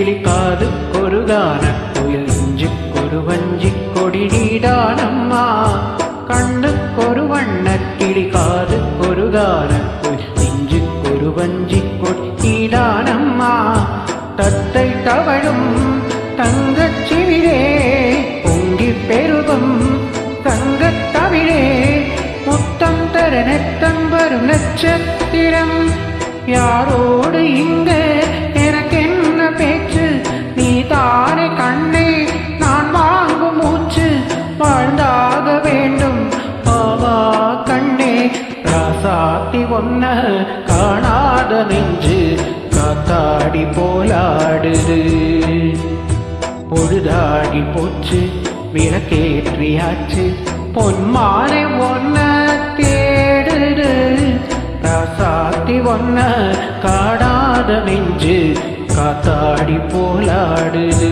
கிளிக்காது கொருகான குயில் இஞ்சுக்கொரு வஞ்சிக் கொடி நீடானம்மா கண்ணுக்கொரு வண்ணக் கிளிக்காது கொருகான குயில் இஞ்சுக்கொரு வஞ்சிக் கொடி நீடானம்மா தத்தை தவழும் தங்கச் சிவிலே பொங்கிப் பெருகும் தங்கத் தவிழே முத்தம் தர நெத்தம் வரும் நட்சத்திரம் யாரோடு இங்கு எனக்கென்ன பேச்சு நீ தானே கண்ணே நான் வாங்கும் மூச்சு வாழ்ந்தாக வேண்டும் பாவா கண்ணே ராசாத்தி ஒன்ன காணாத நெஞ்சு காத்தாடி போலாடுது பொழுதாடி போச்சு விளக்கேற்றியாச்சு பொன்மானை ஒன்ன தேடுது ராசாத்தி ஒன்ன காணாத நெஞ்சு காத்தாடி போலாடுது